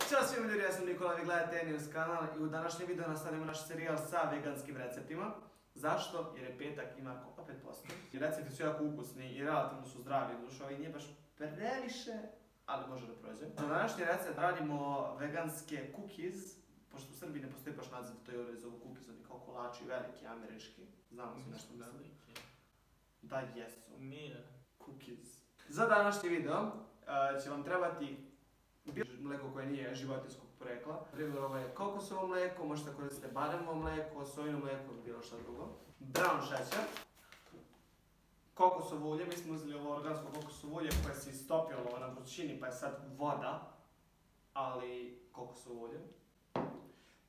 Ćao svima ljudi, ja sam Nikola, vi gledate Enius kanal i u današnjem videu nastavljamo naš serijal sa veganskim receptima. Zašto? Jer je petak i Marko opet postoji. I recepti su jako ukusni i relativno su zdravi, dušo ovaj nije baš previše, ali može da prođe. Za današnji recept radimo veganske cookies, pošto u Srbiji ne postoji baš naziv, to je ovdje zovu cookies, oni kao kolači, veliki, američki. Znamo si nešto misli. Da, jesu. Nije. Cookies. Za današnji video će vam trebati mleko koje nije životinjskog porekla. Primjer, ovo je kokosovo mleko, možete koristiti baremovo mleko, sojino mleko ili bilo šta drugo. Brown šećer. Kokosovo ulje, mi smo uzeli ovo organsko kokosovo ulje koje se istopilo na vrućini pa je sad voda, ali kokosovo ulje.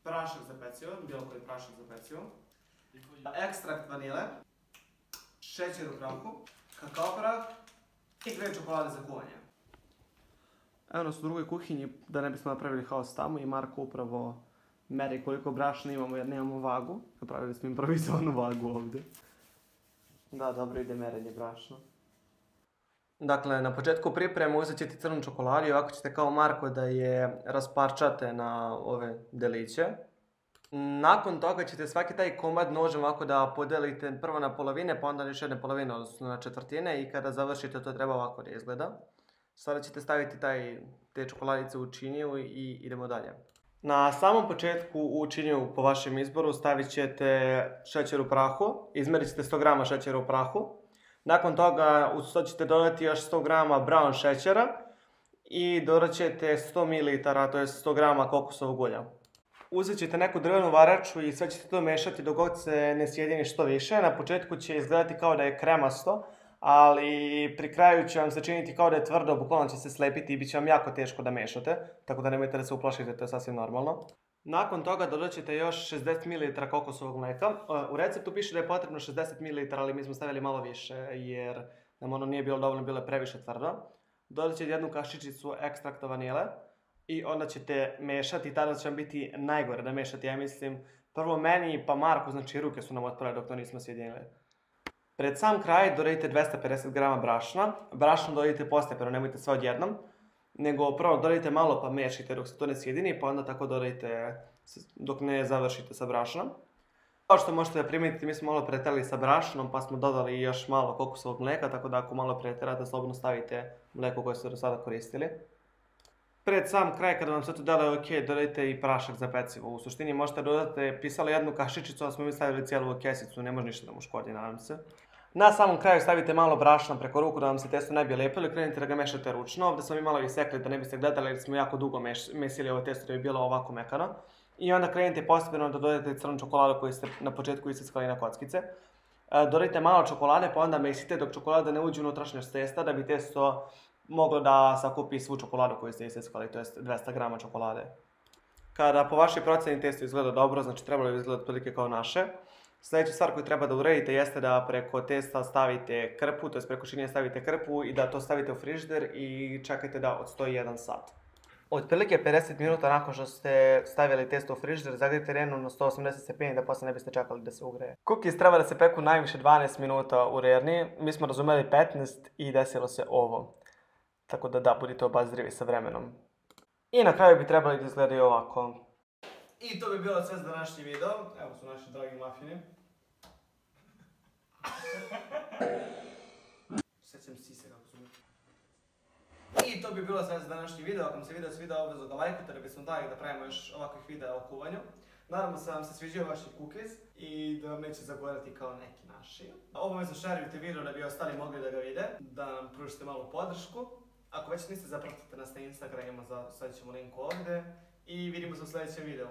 Prašak za pecivo, bilo koji prašak za pecivo. Ekstrakt vanile. Šećer u prahu. Kakao prah. I 2 čokolade za kuvanje. Evo nas u drugoj kuhinji, da ne bismo napravili haos tamo i Marko upravo meri koliko brašna imamo jer nemamo vagu. Napravili smo improvizovanu vagu ovdje. Da, dobro ide merenje brašna. Dakle, na početku pripreme uzet ćete crnu čokoladu i ovako ćete kao Marko da je rasparčate na ove deliće. Nakon toga ćete svaki taj komad nožem ovako da podelite prvo na polovine, pa onda još jedne polovine, odnosno na četvrtine i kada završite to treba ovako da izgleda. Sada ćete staviti te čokoladice u činiju i idemo dalje. Na samom početku u činiju po vašem izboru stavit ćete šećer u prahu, izmerit ćete 100 g šećera u prahu. Nakon toga uz to ćete dodati još 100 g brown šećera i dodat ćete 100 ml, to je 100 g kokosovog ulja. Uzet ćete neku drvenu varaču i sve ćete to mešati dok god se ne sjedini što više. Na početku će izgledati kao da je kremasto, ali pri kraju će vam se činiti kao da je tvrdo, bukvalno će se slepiti i bit će vam jako teško da mešate, tako da nemojte da se uplašite, to je sasvim normalno. Nakon toga dodat ćete još 60 ml kokosovog mleka. U receptu piše da je potrebno 60 ml, ali mi smo stavili malo više jer nam ono nije bilo dovoljno, bilo je previše tvrdo. Dodat ćete jednu kašičicu ekstrakta vanile i onda ćete mešati, tada će vam biti najgore da mešate, ja mislim. Prvo meni pa Marku, znači ruke su nam otpale dok to nismo sjedinili. Pred sam kraj dodajte 250 g brašna. Brašno dodajte postepeno, nemojte sve odjednom. Nego prvo dodajte malo pa mešajte dok se to ne sjedini, pa onda tako dodajte dok ne završite sa brašnom. Kao što možete da primijetiti, mi smo malo preterali sa brašnom pa smo dodali još malo kokosovog mleka, tako da ako malo preterate, slobodno stavite mleko koje ste do sada koristili. Pred sam kraj, kada vam sve to deluje ok, dodajte i prašak za pecivo. U suštini možete dodati, pisalo jednu kašičicu, ali smo mi stavili cijelu kesicu, ne može ništa da mu škodi, nadam se. Na samom kraju stavite malo brašna preko ruku da vam se testo ne bi lijepilo i krenite da ga mešate ručno. Ovdje smo mi malo isekli da ne biste gledali jer smo jako dugo mesili ovo testo da bi bilo ovako mekano. I onda krenite postepeno da dodajete crnu čokoladu koju ste na početku isiskali na kockice. Dodajte malo čokolade pa onda mesite dok čokolada ne uđe unutrašnjost testa da bi testo moglo da sakupi svu čokoladu koju ste isiskali, to je 200 g čokolade. Kada po vašoj proceni testo izgleda dobro, znači trebalo bi izgledati otprilike kao naše. Sljedeća stvar koju treba da uradite jeste da preko testa stavite krpu, to je preko činije stavite krpu i da to stavite u frižider i čekajte da odstoji 1 sat. Otprilike 50 minuta nakon što ste stavili testo u frižider, zagrijte renu na 180 stepeni da posle ne biste čekali da se ugreje. Cookies treba da se peku najviše 12 minuta u rerni, mi smo razumeli 15 i desilo se ovo. Tako da budite obazrivi sa vremenom. I na kraju bi trebali da izgledaju ovako. I to bi bilo sve za današnji video. Evo su naši dragi mafini. Sjećam sise kako su mi. I to bi bilo sve za današnji video. Ako vam se video svidao, obvezno da lajkujte da bismo dali da pravimo još ovakvih videa o kuvanju. Nadam se da vam se sviđaju vaši cookies i da vam neće zagorati kao neki naši. Obavezno šerujte video da bi ostali mogli da ga vide, da nam pružite malu podršku. Ako već niste, zapratite nas na Instagramu, stavit ćemo link ovdje i vidimo se u sljedećem videu.